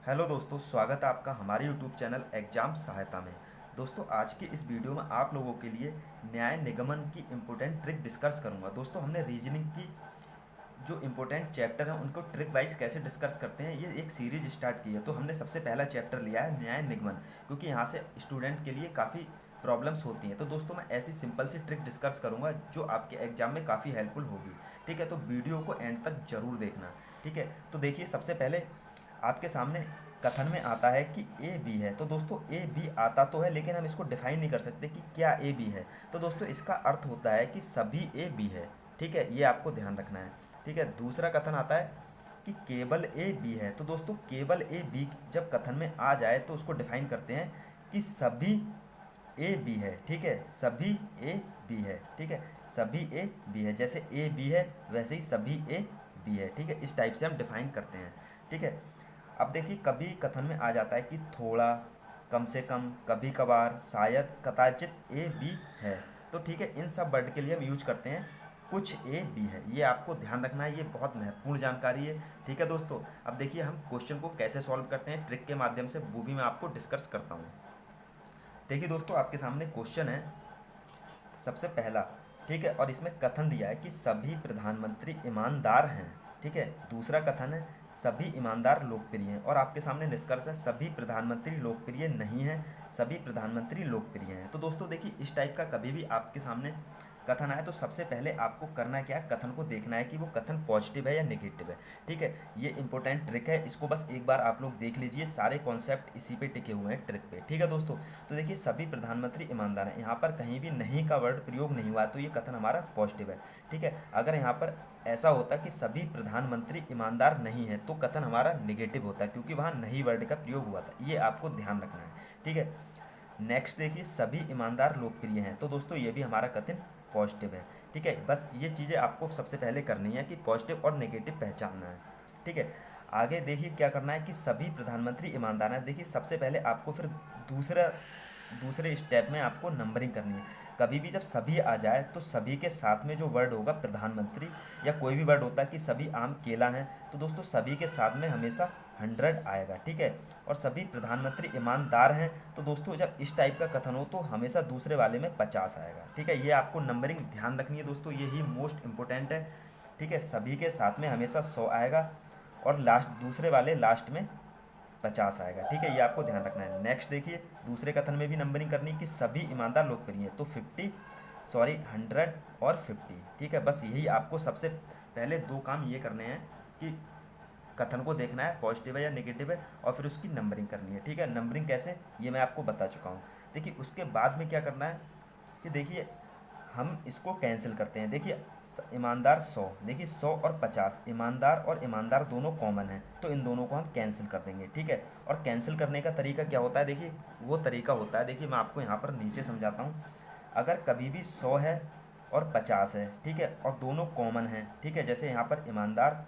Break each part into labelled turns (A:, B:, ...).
A: Hello दोस्तों, स्वागत है आपका हमारे यूट्यूब चैनल एग्जाम सहायता में। दोस्तों, आज की इस वीडियो में आप लोगों के लिए न्याय निगमन की इम्पोर्टेंट ट्रिक डिस्कस करूंगा। दोस्तों, हमने रीजनिंग की जो इम्पोर्टेंट चैप्टर हैं उनको ट्रिक वाइज कैसे डिस्कस करते हैं, ये एक सीरीज स्टार्ट की है। तो हमने सबसे पहला चैप्टर लिया है न्याय निगमन, क्योंकि यहाँ से स्टूडेंट के लिए काफ़ी प्रॉब्लम्स होती हैं। तो दोस्तों, मैं ऐसी सिंपल सी ट्रिक डिस्कस करूंगा जो आपके एग्जाम में काफ़ी हेल्पफुल होगी। ठीक है, तो वीडियो को एंड तक जरूर देखना। ठीक है, तो देखिए, सबसे पहले आपके सामने कथन में आता है कि ए बी है। तो दोस्तों, ए बी आता तो है, लेकिन हम इसको डिफाइन नहीं कर सकते कि क्या ए बी है। तो दोस्तों, इसका अर्थ होता है कि सभी ए बी है। ठीक है, ये आपको ध्यान रखना है। ठीक है, दूसरा कथन आता है कि केवल ए बी है। तो दोस्तों, केवल ए बी जब कथन में आ जाए तो उसको डिफाइन करते हैं कि सभी ए बी है। ठीक है, सभी ए बी है। ठीक है, सभी ए बी है, जैसे ए बी है वैसे ही सभी ए बी है। ठीक है, इस टाइप से हम डिफाइन करते हैं। ठीक है, अब देखिए, कभी कथन में आ जाता है कि थोड़ा, कम से कम, कभी कभार, शायद, कदाचित ए बी है। तो ठीक है, इन सब वर्ड के लिए हम यूज करते हैं कुछ ए बी है। ये आपको ध्यान रखना है, ये बहुत महत्वपूर्ण जानकारी है। ठीक है दोस्तों, अब देखिए हम क्वेश्चन को कैसे सॉल्व करते हैं ट्रिक के माध्यम से, वो भी मैं आपको डिस्कस करता हूँ। देखिए दोस्तों, आपके सामने क्वेश्चन है सबसे पहला। ठीक है, और इसमें कथन दिया है कि सभी प्रधानमंत्री ईमानदार हैं। ठीक है, दूसरा कथन है सभी ईमानदार लोकप्रिय हैं, और आपके सामने निष्कर्ष है सभी प्रधानमंत्री लोकप्रिय नहीं हैं, सभी प्रधानमंत्री लोकप्रिय हैं। तो दोस्तों देखिए, इस टाइप का कभी भी आपके सामने कथन आए तो सबसे पहले आपको करना क्या है, कथन को देखना है कि वो कथन पॉजिटिव है या नेगेटिव है। ठीक है, ये इंपॉर्टेंट ट्रिक है, इसको बस एक बार आप लोग देख लीजिए, सारे कॉन्सेप्ट इसी पे टिके हुए हैं ट्रिक पे। ठीक है दोस्तों, तो देखिए, सभी प्रधानमंत्री ईमानदार हैं, यहाँ पर कहीं भी नहीं का वर्ड प्रयोग नहीं हुआ, तो ये कथन हमारा पॉजिटिव है। ठीक है, अगर यहाँ पर ऐसा होता कि सभी प्रधानमंत्री ईमानदार नहीं है तो कथन हमारा नेगेटिव होता, क्योंकि वहाँ नहीं वर्ड का प्रयोग हुआ था। ये आपको ध्यान रखना है। ठीक है, नेक्स्ट देखिए, सभी ईमानदार लोकप्रिय हैं। तो दोस्तों, ये भी हमारा कथन पॉजिटिव है। ठीक है, बस ये चीज़ें आपको सबसे पहले करनी है कि पॉजिटिव और नेगेटिव पहचानना है। ठीक है, आगे देखिए क्या करना है कि सभी प्रधानमंत्री ईमानदार हैं। देखिए, सबसे पहले आपको फिर दूसरा दूसरे स्टेप में आपको नंबरिंग करनी है। कभी भी जब सभी आ जाए तो सभी के साथ में जो वर्ड होगा प्रधानमंत्री, या कोई भी वर्ड होता है कि सभी आम केला हैं, तो दोस्तों सभी के साथ में हमेशा 100 आएगा। ठीक है, और सभी प्रधानमंत्री ईमानदार हैं, तो दोस्तों जब इस टाइप का कथन हो तो हमेशा दूसरे वाले में 50 आएगा। ठीक है, ये आपको नंबरिंग ध्यान रखनी है दोस्तों, ये ही मोस्ट इंपॉर्टेंट है। ठीक है, सभी के साथ में हमेशा 100 आएगा, और लास्ट दूसरे वाले लास्ट में 50 आएगा। ठीक है, ये आपको ध्यान रखना है। नेक्स्ट देखिए, दूसरे कथन में भी नंबरिंग करनी है कि सभी ईमानदार लोकप्रिय हैं, तो 100 और 50। ठीक है, बस यही आपको सबसे पहले दो काम ये करने हैं कि कथन को देखना है पॉजिटिव है या नेगेटिव है, और फिर उसकी नंबरिंग करनी है। ठीक है, नंबरिंग कैसे, ये मैं आपको बता चुका हूँ। देखिए, उसके बाद में क्या करना है कि देखिए, हम इसको कैंसिल करते हैं। देखिए, ईमानदार 100, देखिए 100 और 50, ईमानदार और ईमानदार दोनों कॉमन है, तो इन दोनों को हम कैंसिल कर देंगे। ठीक है, और कैंसिल करने का तरीका क्या होता है, देखिए वो तरीका होता है, देखिए मैं आपको यहाँ पर नीचे समझाता हूँ। अगर कभी भी 100 है और 50 है, ठीक है, और दोनों कॉमन हैं, ठीक है, जैसे यहाँ पर ईमानदार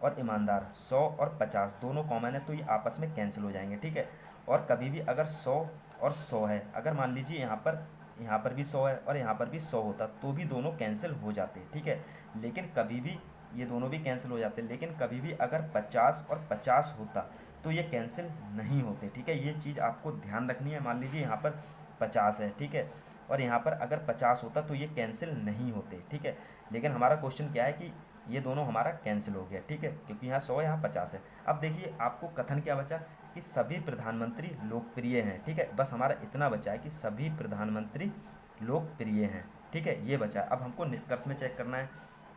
A: और ईमानदार 100 और 50 दोनों कॉमन है, तो ये आपस में कैंसिल हो जाएंगे। ठीक है, और कभी भी अगर 100 और 100 है, अगर मान लीजिए यहाँ पर भी 100 है और यहाँ पर भी 100 होता, तो भी दोनों कैंसिल हो जाते। ठीक है, लेकिन कभी भी ये दोनों भी कैंसिल हो जाते, लेकिन कभी भी अगर 50 और 50 होता तो ये कैंसिल नहीं होते। ठीक है, ये चीज़ आपको ध्यान रखनी है। मान लीजिए यहाँ पर 50 है, ठीक है, और यहाँ पर अगर 50 होता तो ये कैंसिल नहीं होते। ठीक है, लेकिन हमारा क्वेश्चन क्या है कि ये दोनों हमारा कैंसिल हो गया। ठीक है, क्योंकि यहाँ 100 यहाँ 50 है। अब देखिए, आपको कथन क्या बचा कि सभी प्रधानमंत्री लोकप्रिय हैं। ठीक है, बस हमारा इतना बचा है कि सभी प्रधानमंत्री लोकप्रिय हैं। ठीक है, ये बचा। अब हमको निष्कर्ष में चेक करना है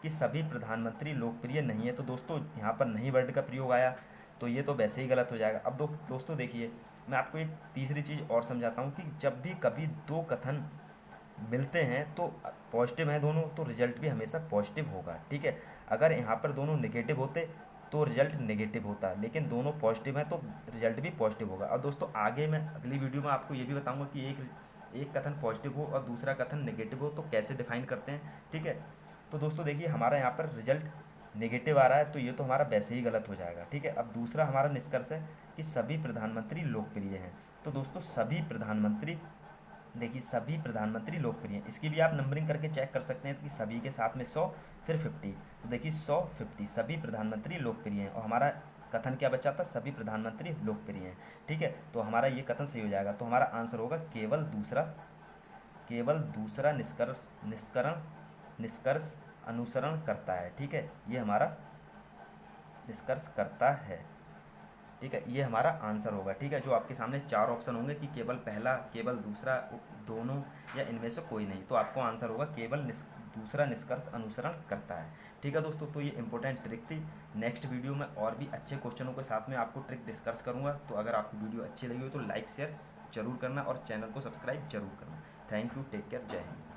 A: कि सभी प्रधानमंत्री लोकप्रिय नहीं है, तो दोस्तों यहाँ पर नहीं वर्ड का प्रयोग आया, तो ये तो वैसे ही गलत हो जाएगा। अब दोस्तों देखिए, मैं आपको एक तीसरी चीज़ और समझाता हूँ कि जब भी कभी दो कथन मिलते हैं तो पॉजिटिव हैं दोनों, तो रिजल्ट भी हमेशा पॉजिटिव होगा। ठीक है, अगर यहाँ पर दोनों नेगेटिव होते तो रिजल्ट नेगेटिव होता, लेकिन दोनों पॉजिटिव हैं तो रिजल्ट भी पॉजिटिव होगा। और दोस्तों, आगे मैं अगली वीडियो में आपको ये भी बताऊंगा कि एक कथन पॉजिटिव हो और दूसरा कथन नेगेटिव हो तो कैसे डिफाइन करते हैं। ठीक है, तो दोस्तों देखिए, हमारा यहाँ पर रिजल्ट नेगेटिव आ रहा है, तो ये तो हमारा वैसे ही गलत हो जाएगा। ठीक है, अब दूसरा हमारा निष्कर्ष है कि सभी प्रधानमंत्री लोकप्रिय हैं। तो दोस्तों, सभी प्रधानमंत्री, देखिए सभी प्रधानमंत्री लोकप्रिय हैं, इसकी भी आप नंबरिंग करके चेक कर सकते हैं कि सभी के साथ में 100 फिर 50, तो देखिए 100 50 सभी प्रधानमंत्री लोकप्रिय हैं, और हमारा कथन क्या बचा था, सभी प्रधानमंत्री लोकप्रिय हैं। ठीक है, तो हमारा ये कथन सही हो जाएगा। तो हमारा आंसर होगा केवल दूसरा निष्कर्ष अनुसरण करता है। ठीक है, ये हमारा निष्कर्ष करता है। ठीक है, ये हमारा आंसर होगा। ठीक है, जो आपके सामने 4 ऑप्शन होंगे कि केवल पहला, केवल दूसरा, दोनों या इनमें से कोई नहीं, तो आपको आंसर होगा केवल दूसरा निष्कर्ष अनुसरण करता है। ठीक है दोस्तों, तो ये इंपॉर्टेंट ट्रिक थी। नेक्स्ट वीडियो में और भी अच्छे क्वेश्चनों के साथ में आपको ट्रिक डिस्कस करूँगा। तो अगर आपको वीडियो अच्छी लगी हो तो लाइक शेयर जरूर करना और चैनल को सब्सक्राइब जरूर करना। थैंक यू, टेक केयर, जय हिंद।